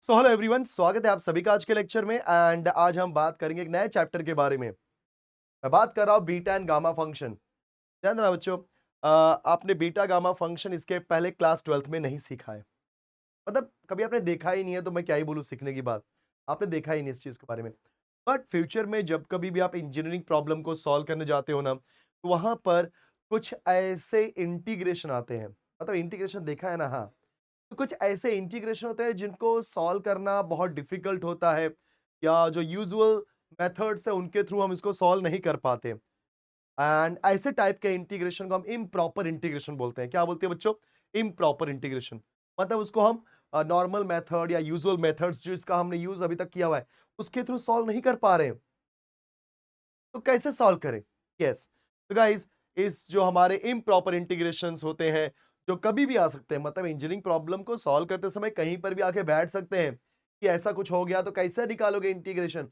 So hello everyone, स्वागत है आप सभी का आज के लेक्चर में। एंड आज हम बात करेंगे एक नए चैप्टर के बारे में। मैं बात कर रहा हूँ बीटा एंड गामा फंक्शन। ध्यान देना बच्चों, आपने बीटा गामा फंक्शन इसके पहले क्लास 12th में नहीं सीखा है। मतलब कभी आपने देखा ही नहीं है तो मैं क्या ही बोलूँ सीखने की बात। आपने देखा ही नहीं इस चीज के बारे में। बट फ्यूचर में जब कभी भी आप इंजीनियरिंग प्रॉब्लम को सॉल्व करने जाते हो ना, तो वहां पर कुछ ऐसे इंटीग्रेशन आते हैं। मतलब इंटीग्रेशन देखा है ना? हाँ। तो कुछ ऐसे इंटीग्रेशन होते हैं जिनको सॉल्व करना बहुत डिफिकल्ट होता है, या जो यूजुअल मेथड्स है उनके थ्रू हम इसको सॉल्व नहीं कर पाते। एंड ऐसे टाइप के इंटीग्रेशन को हम इम्प्रॉपर इंटीग्रेशन बोलते हैं। क्या बोलते हैं बच्चों? Improper integration. मतलब उसको हम नॉर्मल मेथड या यूजुअल मेथड्स जिसका हमने यूज अभी तक किया हुआ है उसके थ्रू सॉल्व नहीं कर पा रहे हैं। तो कैसे सॉल्व करें? यस, तो गाइस, इस जो हमारे इम्प्रॉपर इंटीग्रेशंस होते हैं जो कभी भी आ सकते हैं, मतलब इंजीनियरिंग प्रॉब्लम को सॉल्व करते समय कहीं पर भी आके बैठ सकते हैं कि ऐसा कुछ हो गया तो कैसे निकालोगे इंटीग्रेशन।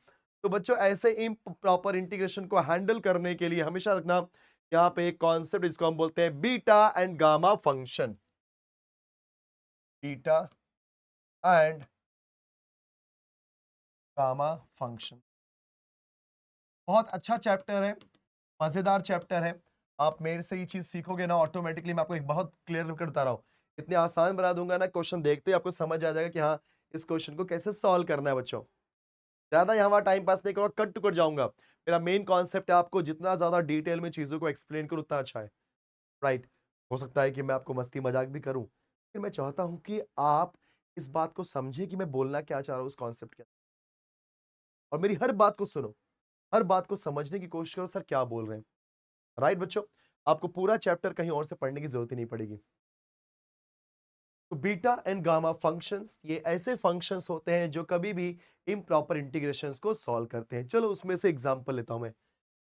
तो बच्चों, ऐसे इम्प्रॉपर इंटीग्रेशन को हैंडल करने के लिए हमेशा रखना यहाँ पे एक कॉन्सेप्ट, इसको हम बोलते हैं beta and gamma function. Beta and gamma function बहुत अच्छा चैप्टर है, मजेदार चैप्टर है। आप मेरे से ये चीज सीखोगे ना, ऑटोमेटिकली मैं आपको एक बहुत क्लियर कर बता रहा हूँ। इतने आसान बना दूंगा ना, क्वेश्चन देखते ही आपको समझ आ जाएगा कि हाँ, इस क्वेश्चन को कैसे सॉल्व करना है बच्चों। ज्यादा यहाँ टाइम पास नहीं करूंगा, कट टू कट जाऊंगा। मेरा मेन कॉन्सेप्ट है आपको जितना ज्यादा डिटेल में चीजों को एक्सप्लेन करूँ उतना अच्छा है। राइट। हो सकता है कि मैं आपको मस्ती मजाक भी करूं, लेकिन मैं चाहता हूं कि आप इस बात को समझे कि मैं बोलना क्या चाह रहा हूं उस कॉन्सेप्ट के, और मेरी हर बात को सुनो, हर बात को समझने की कोशिश करो सर क्या बोल रहे हैं। राइट बच्चों, आपको पूरा चैप्टर कहीं और से पढ़ने की जरूरत ही नहीं पड़ेगी। तो बीटा एंड गामा फंक्शंस ये ऐसे फंक्शंस होते हैं जो कभी भी इम्प्रॉपर इंटीग्रेशंस को सॉल्व करते हैं। चलो उसमें से एग्जांपल लेता हूं मैं।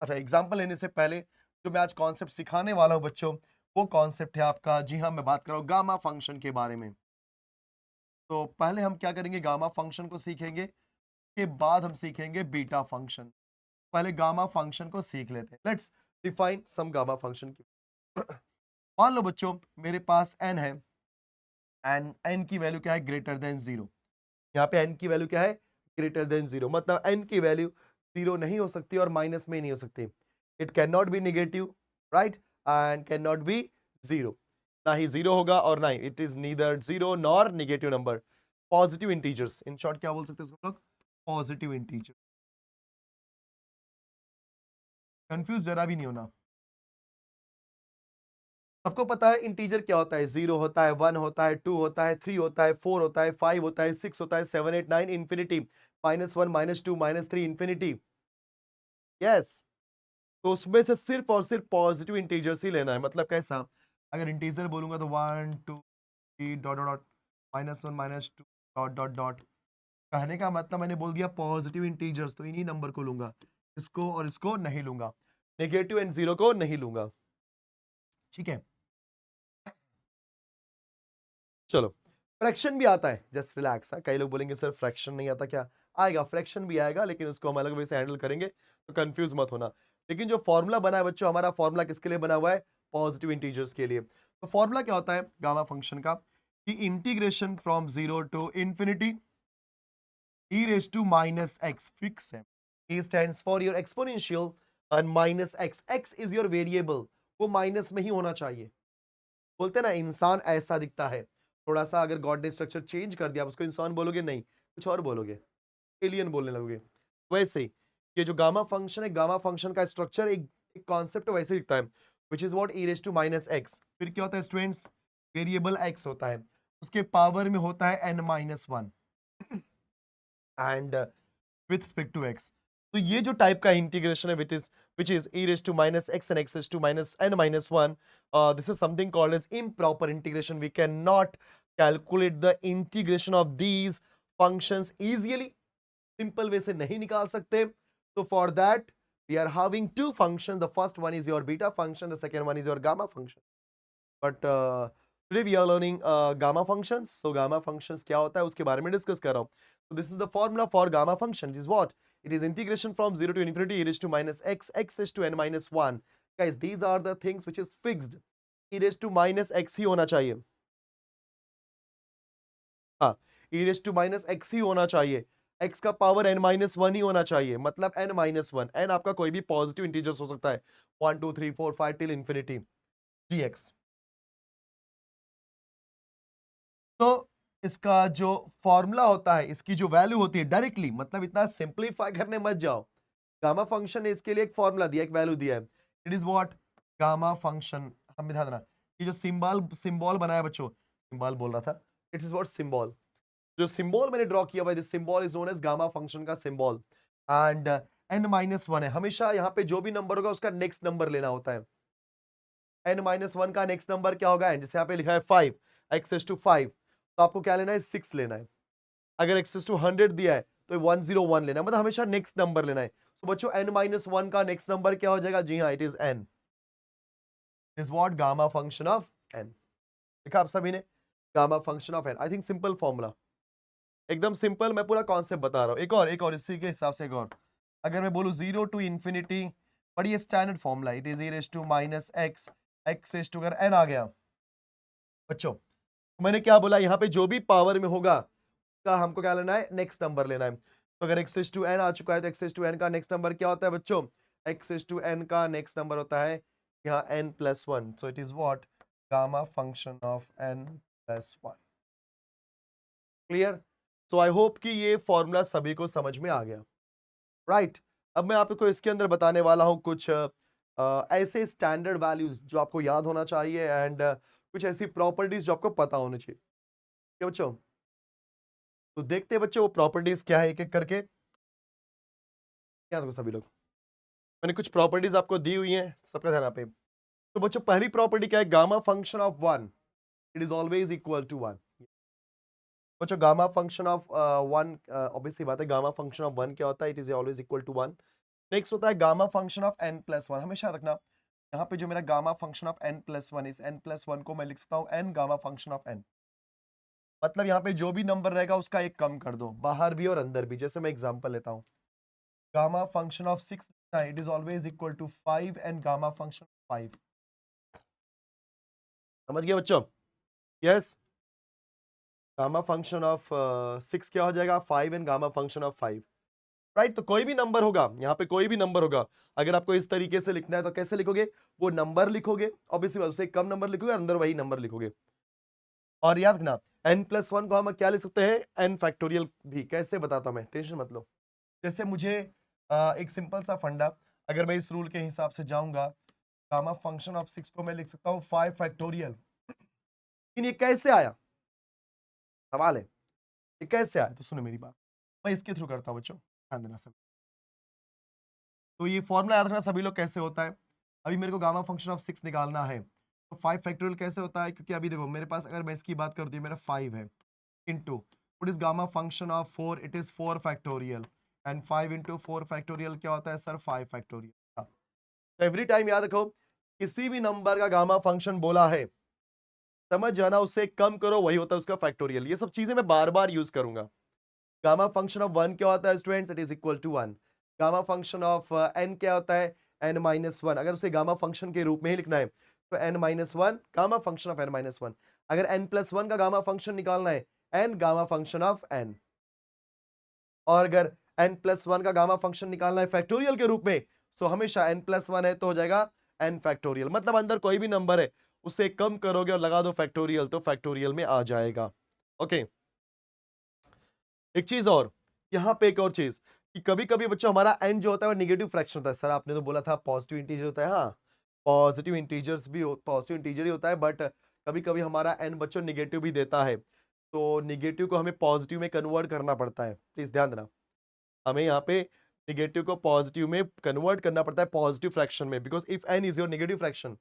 अच्छा, एग्जांपल लेने से पहले जो मैं आज कॉन्सेप्ट सिखाने वाला हूं बच्चों, वो कॉन्सेप्ट है आपका, जी हाँ, मैं बात कर रहा हूं गामा फंक्शन के बारे में। तो पहले हम क्या करेंगे, गामा फंक्शन को सीखेंगे, के बाद हम सीखेंगे बीटा फंक्शन। पहले गामा फंक्शन को सीख लेते हैं। Let's define some gamma function की। मान लो बच्चों, मेरे पास n है, एंड n की वैल्यू क्या है, ग्रेटर देन जीरो। यहाँ पे n की वैल्यू क्या है, ग्रेटर देन जीरो। मतलब n की वैल्यू जीरो नहीं हो सकती और माइनस में नहीं हो सकती। It can not be negative, right, and can not be zero. ना ही जीरो होगा और ना ही it is neither zero nor negative number. Positive integers, in short क्या बोल सकते हैं इसको हम लोग, पॉजिटिव इंटीजर। कंफ्यूज जरा भी नहीं होना। सबको पता है इंटीजर क्या होता है, जीरो होता है, वन होता है, टू होता है, थ्री होता है, फोर होता है, फाइव होता है, सिक्स होता है, seven, eight, nine, infinity, minus one, minus two, minus three, infinity. Yes. तो उसमें से सिर्फ और सिर्फ पॉजिटिव इंटीजर्स ही लेना है। मतलब कैसा, अगर इंटीजर बोलूंगा तो one two three dot dot dot, minus one, minus to, dot dot dot. कहने का मतलब मैंने बोल दिया पॉजिटिव इंटीजर्स, तो इन्हीं नंबर को लूंगा, इसको और इसको नहीं लूंगा, नेगेटिव एंड जीरो को नहीं लूंगा। ठीक है, चलो। फ्रैक्शन भी आता है, जस्ट रिलैक्स। कई लोग बोलेंगे सर फ्रैक्शन नहीं आता क्या? आएगा, फ्रैक्शन भी आएगा, लेकिन उसको हम अलग वे से हैंडल करेंगे, तो कंफ्यूज मत होना। लेकिन जो फॉर्मूला बना है बच्चों, हमारा फॉर्मूला किसके लिए बना हुआ है, पॉजिटिव इंटीजर्स के लिए। तो फॉर्मूला क्या होता है गामा फंक्शन का, कि integration from zero to infinity e raised to minus x, fix है। e stands for your exponential and minus x, x is your variable, वो माइनस में ही होना चाहिए। बोलते हैं ना इंसान ऐसा दिखता है, थोड़ा सा अगर गॉड ने स्ट्रक्चर चेंज कर दिया, आप उसको इंसान बोलोगे नहीं, कुछ और बोलोगे, एलियन बोलने लगोगे। वैसे ही ये जो गामा फंक्शन है, गामा फंक्शन का स्ट्रक्चर एक कॉन्सेप्ट वैसे दिखता है, which is what, e raise to minus x. फिर क्या होता है स्टूडेंट्स, वेरिएबल x होता है, उसके पावर में होता है n minus one, and with respect to x। तो ये जो टाइप का इंटीग्रेशन है, which is e raised to minus x and x raised to minus n minus 1, this is something called as improper integration. We cannot calculate the integration of these functions easily, simple way से नहीं निकाल सकते। So for that we are having two functions. The first one is your beta function, the second one is your gamma function. But today we are learning gamma functions. So gamma functions क्या होता है उसके बारे में discuss कर रहा हूँ। So this is the formula for gamma function. It is what? It is integration from 0 to infinity e raised to minus x, x raised to n minus 1. Guys, these are the things which is fixed. E raised to minus x ही होना चाहिए। हाँ, e raise to minus x ही होना चाहिए, x का power n minus one ही होना चाहिए, मतलब n माइनस वन, n आपका कोई भी पॉजिटिव इंटीजर्स हो सकता है, 1 2 3 4 5 टिल इंफिनिटी gx। तो इसका जो फॉर्मूला होता है, इसकी जो वैल्यू होती है डायरेक्टली, मतलब इतना सिंप्लीफाई करने मत जाओ, गामा फंक्शन ने इसके लिए एक फॉर्मूला दिया, एक वैल्यू दिया है, it is what gamma function. हमें ध्यान देना, ये जो सिंबल सिंबल बनाया बच्चों, सिंबल बोल रहा था, इट इज व्हाट सिंबल, जो सिंबल मैंने ड्रॉ किया भाई, this symbol is known as gamma function का symbol. And n minus one है, हमेशा यहाँ पे जो भी नंबर होगा उसका नेक्स्ट नंबर लेना होता है, n माइनस वन का नेक्स्ट नंबर क्या होगा, जैसे यहाँ पे लिखा है 5 x टू 5, तो आपको क्या लेना है 6 लेना है, अगर x टू 100 दिया है तो 101 लेना है, मतलब हमेशा नेक्स्ट नंबर लेना है। तो बच्चों n माइनस वन का नेक्स्ट नंबर क्या हो जाएगा, जी हाँ it is n, is what gamma function of n। देखा आप सभी ने, gamma function of n, I think simple formula, एकदम सिंपल, मैं पूरा कॉन्सेप्ट बता रहा हूँ। एक और इसी के हिसाब से एक और, अगर मैं बोलूँ 0 टू इंफिनिटी, बड़ी standard formula, it is e raise to minus x, x raise to, अगर n आ गया बच्चों, मैंने क्या बोला, यहाँ पे जो भी पावर में होगा का हमको क्या लेना है, नेक्स्ट नंबर लेना है। तो अगर x रेज टू n आ चुका है तो x रेज टू n का नेक्स्ट नंबर क्या होता है बच्चों, x रेज टू n का नेक्स्ट नंबर होता है यहाँ n plus one, so it is what gamma function of n plus one. Clear? So I hope कि ये फॉर्मूला सभी को समझ में आ गया, राइट? अब मैं आपको इसके अंदर बताने वाला हूँ कुछ ऐसे स्टैंडर्ड वैल्यूज जो आपको याद होना चाहिए, एंड कुछ ऐसी प्रॉपर्टीज जो आपको पता होनी चाहिए। क्या बच्चों? तो देखते हैं बच्चों वो प्रॉपर्टीज क्या है, एक एक करके। क्या देखो सभी लोग, मैंने कुछ प्रॉपर्टीज आपको दी हुई हैं, सबका ध्यान यहाँ पे। तो बच्चों पहली प्रॉपर्टी क्या है, gamma function of one, it is always equal to one. बच्चों gamma function of one, obviously बात है, गामा फंक्शन ऑफ वन क्या होता है, it is always equal to one. Next होता है gamma function of n plus one, हमेशा रखना यहाँ पे जो मेरा gamma function of n plus one, इस n प्लस वन को मैं लिख सकता हूँ n gamma function of n, मतलब यहाँ पे जो भी नंबर रहेगा उसका एक कम कर दो, बाहर भी और अंदर भी। जैसे मैं एग्जांपल लेता हूँ, gamma function of 6, it is always equal to 5 and gamma function 5। समझ गए बच्चों? यस, गामा फंक्शन ऑफ 6 क्या हो जाएगा, 5 and gamma function of 5, right? तो कोई भी नंबर होगा, यहाँ पे कोई भी नंबर होगा, अगर आपको इस तरीके से लिखना है तो कैसे लिखोगे, वो नंबर लिखोगे, ऑब्वियसली उससे कम नंबर लिखोगे, अंदर वही नंबर लिखोगे। और याद रखना n प्लस वन को हम क्या लिख सकते हैं, n फैक्टोरियल भी। कैसे बताता हूं मैं, टेंशन मत लो। जैसे मुझे एक सिंपल सा फंडा, अगर मैं इस रूल के हिसाब से जाऊंगा, गामा फंक्शन ऑफ 6 को मैं लिख सकता हूँ 5 फैक्टोरियल। लेकिन ये कैसे आया, सवाल है, ये कैसे आया? तो सुनो मेरी बात, मैं इसके थ्रू करता हूँ बच्चों, ध्यान देना सब। तो ये फॉर्मूला याद रखना सभी लोग, कैसे होता है। अभी मेरे को गामा फंक्शन ऑफ 6 निकालना है, तो 5 फैक्टोरियल कैसे होता है, क्योंकि अभी देखो मेरे पास, अगर मैं इसकी बात कर दूं, मेरा 5 है, into what is gamma function of 4, it is 4 factorial, and 5 into 4 factorial क्या होता है सर, 5 फैक्टोरियल। तो एवरी टाइम याद रखो, किसी भी नंबर का गामा फंक्शन बोला है, समझ जाना, उससे कम करो वही होता है उसका फैक्टोरियल। ये सब चीजें मैं बार बार यूज करूंगा। गामा फंक्शन ऑफ 1 क्या होता है students, it is equal to 1। Gamma function of n क्या होता है, n माइनस वन, अगर उसे गामा फंक्शन के रूप में ही लिखना है तो n minus one gamma function of n minus one. अगर n प्लस वन का गामा फंक्शन निकालना है, n gamma function of n। और अगर n प्लस वन का गामा फंक्शन निकालना है फैक्टोरियल के रूप में, सो हमेशा n प्लस वन है तो हो जाएगा n फैक्टोरियल, मतलब अंदर कोई भी नंबर है उसे कम करोगे और लगा दो फैक्टोरियल, तो फैक्टोरियल में आ जाएगा। ओके, एक चीज और, यहाँ पे एक और चीज, कि कभी कभी बच्चों हमारा n जो होता है वो निगेटिव फ्रैक्शन होता है। सर आपने तो बोला था पॉजिटिव इंटीजर होता है, हाँ पॉजिटिव इंटीजर्स भी पॉजिटिव इंटीजर ही होता है, बट कभी कभी हमारा n बच्चों निगेटिव भी देता है, तो निगेटिव को हमें पॉजिटिव में कन्वर्ट करना पड़ता है। प्लीज ध्यान देना, हमें यहाँ पे निगेटिव को पॉजिटिव में कन्वर्ट करना पड़ता है पॉजिटिव फ्रैक्शन में, because if n is your negative fraction,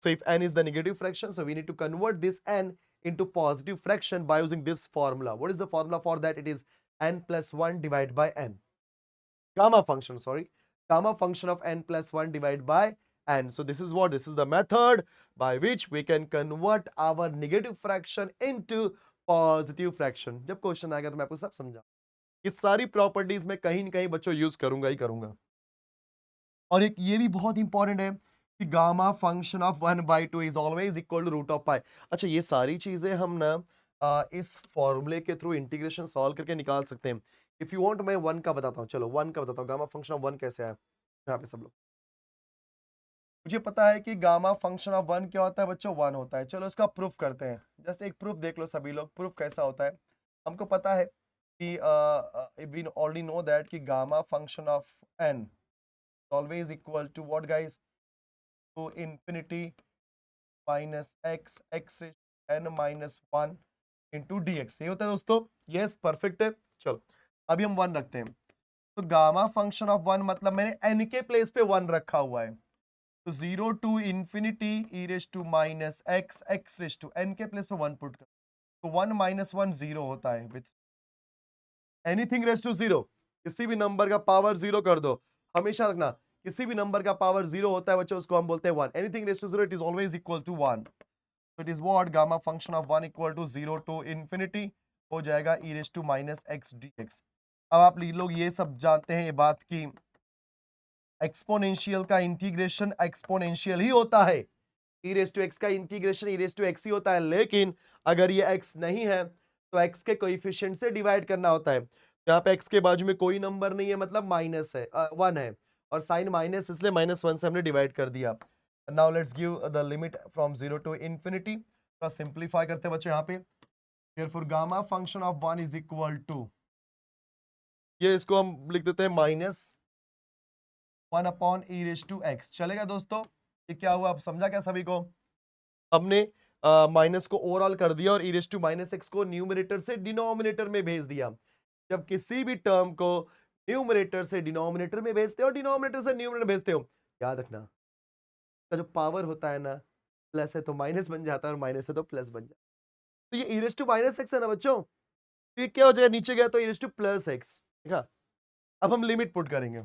so if n is the negative fraction, so we need to convert this n into positive fraction by using this formula. What is the formula for that? It is n plus 1 divided by n. Gamma function, sorry. Gamma function of n plus 1 divided by n. So this is what? This is the method by which we can convert our negative fraction into positive fraction. जब question आएगा तो मैं आपको सब समझा, ये सारी properties में कहीं ना कहीं बच्चों यूज करूंगा ही करूंगा। और एक ये भी बहुत इंपॉर्टेंट है कि gamma function of 1/2 is always equal to root of pi. अच्छा, ये सारी चीजें हम ना इस फॉर्मूले के थ्रू इंटीग्रेशन सॉल्व करके निकाल सकते हैं। इफ यू वांट मैं वन का बताता हूँ, चलो वन का बताता हूँ, गामा फंक्शन ऑफ वन कैसे आया यहाँ पे सब लोग। मुझे पता है कि गामा फंक्शन ऑफ वन क्या होता है बच्चों, वन होता है। चलो इसका प्रूफ करते हैं, जस्ट एक प्रूफ देख लो सभी लोग, प्रूफ कैसा होता है। हमको पता है कि वी ऑलरेडी नो दैट कि gamma function of n always equal to what guys, to infinity minus x x n minus one into d x, ये होता है दोस्तों। यस परफेक्ट है। चलो अभी हम वन रखते हैं, तो गामा फंक्शन ऑफ वन मतलब मैंने एन के प्लेस पे वन रखा हुआ है, तो 0 to infinity e raise to minus x x raise to n के प्लेस पे वन पुट कर, तो 1 माइनस 1 0 होता है विथ एनीथिंग रेस टू 0, किसी भी नंबर का पावर 0 कर दो, हमेशा रखना किसी भी नंबर का पावर 0 होता है बच्चों, उसको हम बोलते हैं 1। Anything raise to 0 it is always equal to 1, so it is what gamma function of 1 equal to 0 to infinity हो जाएगा e raised to minus x dx। अब आप लोग ये सब जानते हैं ये बात की एक्सपोनेंशियल का इंटीग्रेशन एक्सपोनेंशियल ही होता है, e raised to x का integration e raised to x ही होता है, लेकिन अगर ये x नहीं है तो x के कोएफिशिएंट से डिवाइड करना होता है। यहाँ पे x के बाजू में कोई नंबर नहीं है मतलब माइनस है, 1 है, और साइन माइनस इसलिए -1 से हमने डिवाइड कर दिया। Now let's give the limit from 0 to infinity, थोड़ा सिंपलीफाई करते हैं बच्चों यहाँ पे। Therefore gamma function of 1 is equal to, ये इसको हम लिख देते हैं -1 upon e raise to x, चलेगा दोस्तों। ये क्या हुआ, आप समझा क्या सभी को? हमने माइनस को ओवरऑल कर दिया और ई रेज टू माइनस एक्स को न्यूमरेटर से डिनोमिनेटर में भेज दिया। जब किसी भी टर्म को न्यूमरेटर से डिनोमिनेटर में भेजते हो, डिनोमिनेटर से न्यूमरेटर भेजते हो, याद रखना का जो पावर होता है ना, प्लस है तो माइनस बन जाता है और माइनस है तो प्लस बन जाता है। तो ये ई रेज टू माइनस एक्स है ना बच्चों, तो ये क्या हो जाएगा, नीचे गया तो ई रेज टू प्लस एक्स, ठीक है। अब हम लिमिट पुट करेंगे।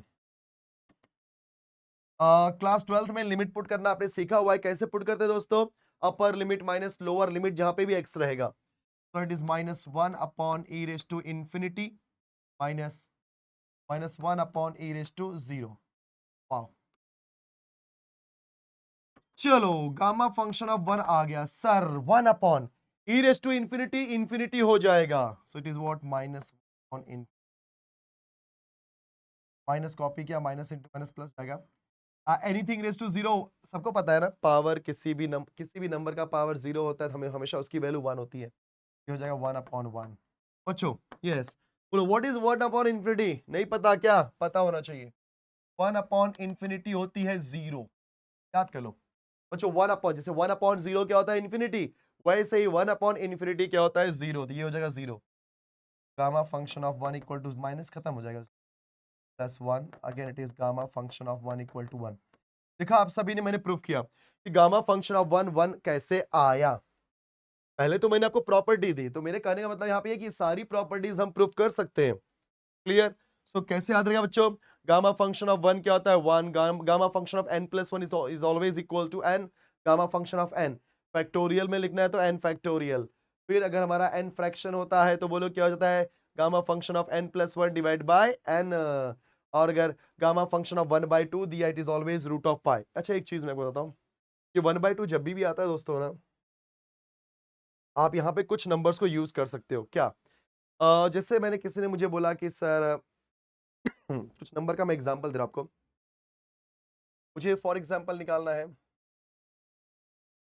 क्लास 12th में लिमिट पुट करना आपने सीखा हुआ है, कैसे पुट करते हैं दोस्तों, upper limit minus lower limit जहां पे भी एक्स रहेगा, तो it is -1 upon e raise to infinity minus -1 upon e raise to 0। Wow, चलो गामा फंक्शन ऑफ 1 आ गया sir, 1 upon e raise to infinity, infinity हो जाएगा, so it is what minus on in, minus copy किया, minus into minus plus जाएगा। Anything raise to 0 सबको पता है ना, पावर किसी भी नंबर का पावर 0 होता है तो हमें हमेशा उसकी वैल्यू 1 होती है, ये हो जाएगा 1 अपॉन 1। बच्चों यस बोलो, व्हाट इज 1 अपॉन इंफिनिटी, नहीं पता क्या, पता होना चाहिए। 1 अपॉन इंफिनिटी होती है 0, याद कर लो बच्चों। 1 अपॉन, जैसे 1 अपॉन 0 क्या होता है इंफिनिटी, वैसे ही 1 अपॉन इंफिनिटी क्या होता है 0, तो ये हो जाएगा 0। Gamma function of 1 equal to minus खत्म हो जाएगा, +1 again it is gamma function of 1 equal to 1। देखा आप सभी ने, मैंने प्रूफ किया कि गामा फंक्शन ऑफ 1 1 कैसे आया। पहले तो मैंने आपको प्रॉपर्टी दी, तो मेरे कहने का मतलब यहाँ पे है कि सारी प्रॉपर्टीज हम प्रूफ कर सकते हैं। क्लियर? सो कैसे याद रहेगा बच्चों, गामा फंक्शन ऑफ 1 क्या होता है 1, gamma function of n plus 1 is always equal to n, gamma function of n factorial में लिखना है तो n फैक्टोरियल, फिर अगर हमारा n फ्रैक्शन होता है तो बोलो क्या हो जाता है, gamma function of n plus 1 divide by n, और अगर गामा फंक्शन ऑफ 1/2 दिया it is always root of pi. अच्छा एक चीज मैं बताता हूँ कि 1/2 जब भी आता है दोस्तों ना, आप यहाँ पे कुछ नंबर्स को यूज कर सकते हो क्या, जैसे मैंने किसी ने मुझे बोला कि सर कुछ नंबर का मैं एग्जांपल दे रहा हूं आपको, मुझे फॉर एग्जांपल निकालना है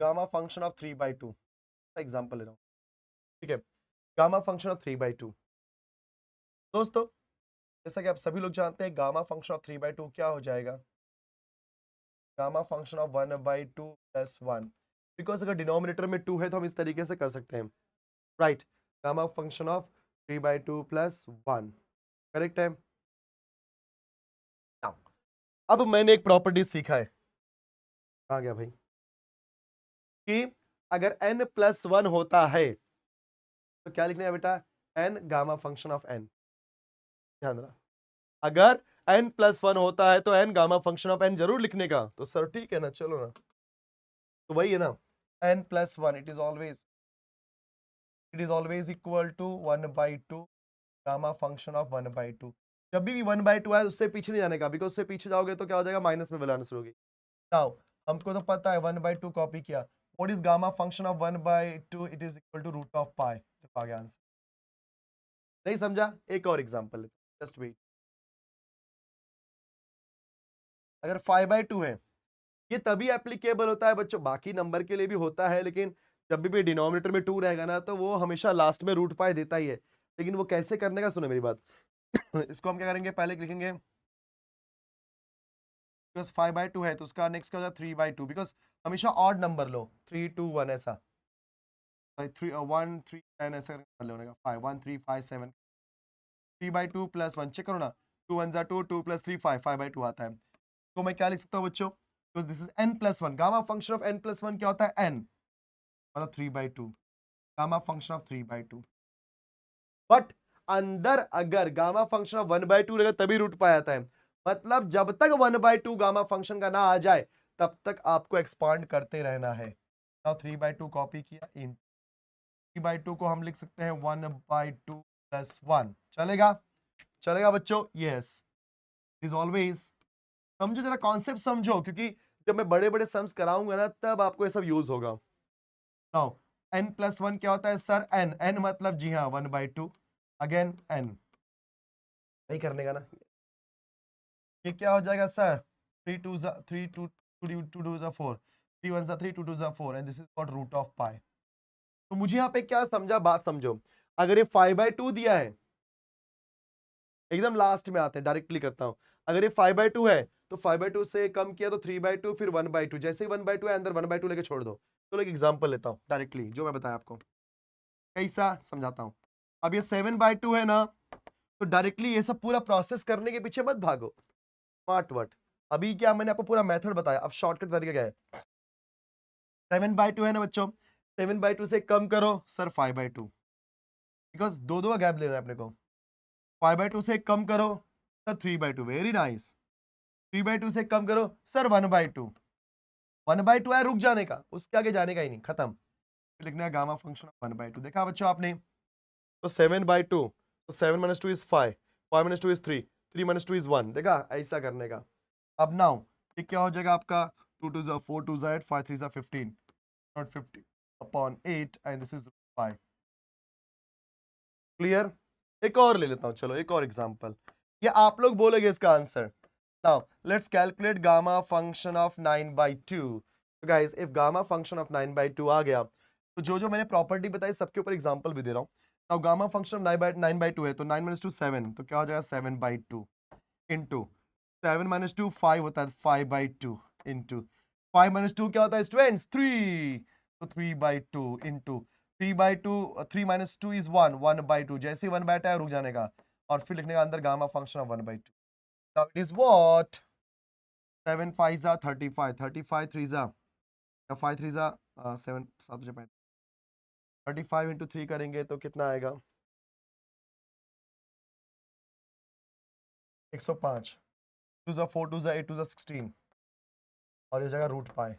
गामा फंक्शन ऑफ 3/2, एग्जांपल ले रहा हूँ, ठीक है। गामा फंक्शन ऑफ 3/2 दोस्तों, जैसा कि आप सभी लोग जानते हैं गामा फंक्शन ऑफ 3/2 क्या हो जाएगा, gamma function of 1/2 plus 1, because अगर डिनोमिनेटर में 2 है तो हम इस तरीके से कर सकते हैं, right. Gamma function of 3/2 plus 1 correct है। Now, अब मैंने एक प्रॉपर्टी सीखा है, आ गया भाई, कि अगर n प्लस 1 होता है तो क्या लिखना है बेटा, n gamma function of n, ध्यान रहा, अगर n प्लस 1 होता है तो n gamma function of n जरूर लिखने का, तो सर ठीक है ना, चलो ना, तो वही है ना, n plus 1 it is always equal to 1/2 gamma function of 1/2। जब भी 1/2 आए उससे पीछे नहीं जाने का, बिकॉज उससे पीछे जाओगे तो क्या हो जाएगा, माइनस में वैल्यू आना शुरू होगी। नाउ हमको तो पता है 1/2 कॉपी किया, what is gamma function of 1/2, it is equal to root of pi, आ गया आंसर। नहीं समझा? एक और एग्जांपल जस्ट वेट। अगर 5/2 है, ये तभी एप्लीकेबल होता है बच्चों, बाकी नंबर के लिए भी होता है, लेकिन जब भी डिनोमिनेटर में 2 रहेगा ना, तो वो हमेशा लास्ट में रूट पाई देता ही है। लेकिन वो कैसे करने का, सुनो मेरी बात। इसको हम क्या करेंगे, पहले लिखेंगे बिकॉज 5/2 है तो उसका नेक्स्ट क्या हो जाएगा 3/2, बिकॉज हमेशा ऑड नंबर लो, 3 2 1 ऐसा, 1 3 10 ऐसा कर लो, 5 1 3 5 7, 3/2 प्लस 1 चेक करो ना, 2 1 2 2 प्लस 3 5, 5/2 आता है। तो मैं क्या लिख सकता हूँ बच्चों, because this is n+1, gamma function of n+1 क्या होता है, n मतलब 3/2, गामा फंक्शन ऑफ 3/2। बट अंदर अगर गामा फंक्शन ऑफ 1/2 रहेगा तभी रूट पाया जाता है, मतलब जब तक 1/2 गामा फंक्शन का ना आ जाए तब तक आपको एक्सपांड करते रहना है। नाउ 3/2 कॉपी किया, इन 3/2 को हम लिख सकते हैं 1/2 प्लस 1, चलेगा? चलेगा बच्चों? Yes, is always. समझो जरा, कॉन्सेप्ट समझो, क्योंकि जब मैं बड़े बड़े सम्स कराऊंगा ना तब आपको ये सब यूज होगा। नाउ n+1 क्या होता है सर, n मतलब जी हाँ 1/2, अगेन n, नहीं करने का ना, ये क्या हो जाएगा sir, 3 2 3 2 2 2 4, 3 1 3 2 2 4, and this is called root of pi. तो मुझे यहाँ पे क्या समझा, बात समझो, अगर ये 5/2 दिया है, एकदम लास्ट में आते हैं, डायरेक्टली करता हूं, अगर ये 5/2 है तो 5/2 से कम किया तो 3/2, फिर 1/2, जैसे ही 1/2 है अंदर 1/2 लेके छोड़ दो। तो एक एग्जांपल लेता हूं डायरेक्टली, जो मैं बताया आपको, कैसा समझाता हूं। अब ये 7/2 है ना, तो डायरेक्टली ये सब पूरा प्रोसेस करने के पीछे मत भागो, स्मार्ट वर्ड। अभी क्या मैंने आपको पूरा मेथड बताया, अब शॉर्टकट तरीका क्या है, 7/2 है ना बच्चों, 7/2 से कम करो सर 5/2, बिकॉज दो का गैप लेना है अपने को। 5/2 से कम करो सर 3/2, वेरी नाइस। 3/2 से कम करो सर 1/2, 1/2 है रुक जाने का, उसके आगे जाने का ही नहीं, खत्म। फिर लिखना है गामा फंक्शन ऑफ 1/2, देखा बच्चों आपने? तो 7/2, तो 7 - 2 इज 5, 5 - 2 इज 3, 3 - 2 इज 1, देखा ऐसा करने का। अब नाउ ये क्या हो जाएगा आपका, 2 2 ज़ा 4, 2 ज़ा 8, 5 3 ज़ा 15, not 50 upon 8, and this is 5। Clear? एक और ले लेता हूं, चलो एक और एग्जांपल, ये आप लोग बोलोगे इसका answer. Now let's calculate gamma function of 9/2। तो guys if gamma function of 9/2 आ गया, तो जो जो मैंने प्रॉपर्टी बताई सबके ऊपर एग्जांपल भी दे रहा हूं। नाउ गामा फंक्शन ऑफ 9/2 है, तो 9 - 2 7, तो क्या हो जाएगा 7/2 इनटू 7 - 2 5 होता है, 5/2 इनटू 5 - 2 क्या होता है स्टूडेंट्स, 3, तो 3/2 इनटू 3/2, 3 - 2 इज 1, 1/2, जैसे ही 1/2 है रुक जाने का, और फिर लिखने का अंदर gamma function of 1/2। Now it is what, 7 5 ज़ा 35, 35 3 ज़ा, या 5 3 ज़ा 7, 7 5, 35 इंटू 3 करेंगे तो कितना आएगा, 105, 2 ज़ा 4, 2 ज़ा 8, 2 ज़ा 16, और ये जगह रूट पाए,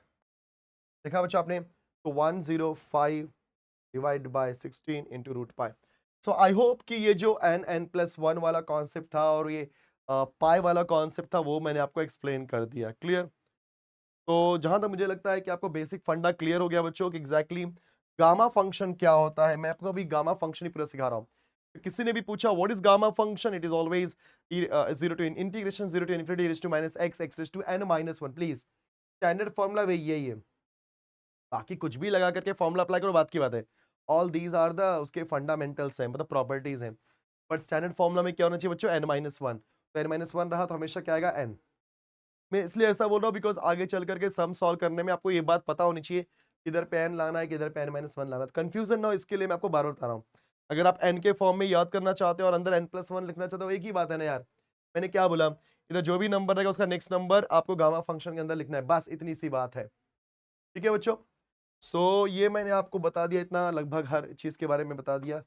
देखा बच्चों आपने? तो 105 divide by 16 into root pi. So I hope कि ये जो n+1 वाला कॉन्सेप्ट था और ये पाई वाला कॉन्सेप्ट था वो मैंने आपको एक्सप्लेन कर दिया, क्लियर? तो जहां तक मुझे लगता है कि आपको बेसिक फंडा क्लियर हो गया बच्चों कि एग्जैक्टली गामा फंक्शन क्या होता है। मैं आपको अभी गामा फंक्शन ही पूरा सिखा रहा हूँ। किसी ने भी पूछा what is gamma function, it is always 0 to integration 0 to infinity raise to minus x x raise to n-1। Please standard formula वही यही है, बाकी कुछ भी लगा करके फॉर्मूला अप्लाई करो बात की बात है। ऑल दीज आर द उसके फंडामेंटल्स हैं, मतलब प्रॉपर्टीज हैं। बट स्टैंडर्ड फॉर्मूला में क्या होना चाहिए बच्चों, n-1। तो n-1 रहा तो हमेशा क्या आएगा n। मैं इसलिए ऐसा बोल रहा हूँ बिकॉज आगे चल करके सम सॉल्व करने में आपको ये बात पता होनी चाहिए किधर पे n लाना है, किधर पे n-1 लाना है। कंफ्यूजन ना हो इसके लिए मैं आपको बार बार बता रहा हूँ। अगर आप n के फॉर्म में याद करना चाहते हो और अंदर n+1 लिखना चाहते हो, एक ही बात है ना यार। मैंने क्या बोला, इधर जो भी नंबर रहेगा उसका नेक्स्ट नंबर आपको गामा फंक्शन के अंदर लिखना है, बस इतनी सी बात है। ठीक है बच्चों? सो ये मैंने आपको बता दिया, इतना लगभग हर चीज के बारे में बता दिया,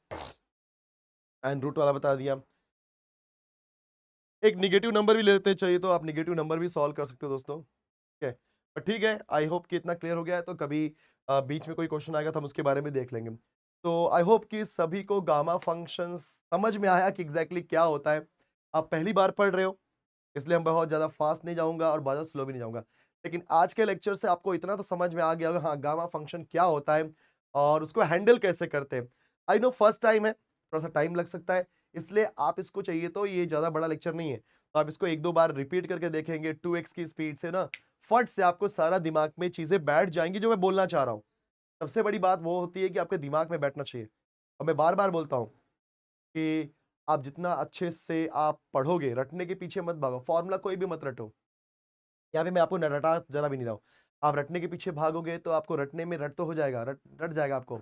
एंड रूट वाला बता दिया। एक निगेटिव नंबर भी ले लेते हैं, चाहिए तो आप निगेटिव नंबर भी सॉल्व कर सकते हो दोस्तों। ठीक है, पर ठीक है, आई होप कि इतना क्लियर हो गया है। तो कभी बीच में कोई क्वेश्चन आएगा तो हम उसके बारे में देख लेंगे। तो आई होप कि सभी को गामा फंक्शंस समझ में आया कि एग्जैक्टली क्या होता है। आप पहली बार पढ़ रहे हो इसलिए हम बहुत ज़्यादा फास्ट नहीं जाऊंगा और बहुत स्लो भी नहीं जाऊंगा, लेकिन आज के लेक्चर से आपको इतना तो समझ में आ गया होगा हाँ गामा फंक्शन क्या होता है और उसको हैंडल कैसे करते हैं। आई नो फर्स्ट टाइम है, थोड़ा सा टाइम लग सकता है, इसलिए आप इसको चाहिए तो ये ज़्यादा बड़ा लेक्चर नहीं है, तो आप इसको 1-2 बार रिपीट करके देखेंगे 2x की स्पीड से ना, फट से आपको सारा दिमाग में चीज़ें बैठ जाएँगी जो मैं बोलना चाह रहा हूँ। सबसे बड़ी बात वो होती है कि आपके दिमाग में बैठना चाहिए। और मैं बार-बार बोलता हूँ कि आप जितना अच्छे से आप पढ़ोगे, रटने के पीछे मत भागो, फ़ॉर्मूला कोई भी मत रटो। यहाँ पे मैं आपको न रटा ज़रा भी नहीं रहा हूँ। आप रटने के पीछे भागोगे तो आपको रटने में रट तो हो जाएगा, रट जाएगा आपको।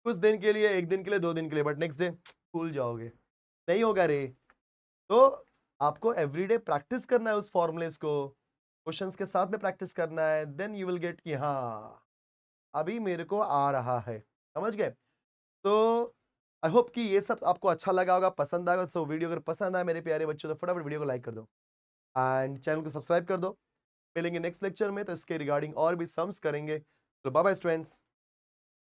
कुछ दिन के लिए, 1 दिन के लिए, 2 दिन के लिए, बट नेक्स्ट डे भूल जाओगे। नहीं होगा रे। तो आपको एवरीडे प्रैक्टिस करना है उस फ़ॉर्मूलेज़ को, क्वेश्चंस के साथ में प्रैक्टिस करना है, देन यू विल गेट कि हाँ, अभी मेरे को आ रहा है। समझ गए? तो आई होप कि ये सब आपको अच्छा लगा होगा, पसंद आएगा। सो वीडियो अगर पसंद आए मेरे प्यारे बच्चों तो फटाफट वीडियो को लाइक कर दो एंड चैनल को सब्सक्राइब कर दो। मिलेंगे नेक्स्ट लेक्चर में, तो इसके रिगार्डिंग और भी सम्स करेंगे। तो बाय बाय स्टूडेंट्स।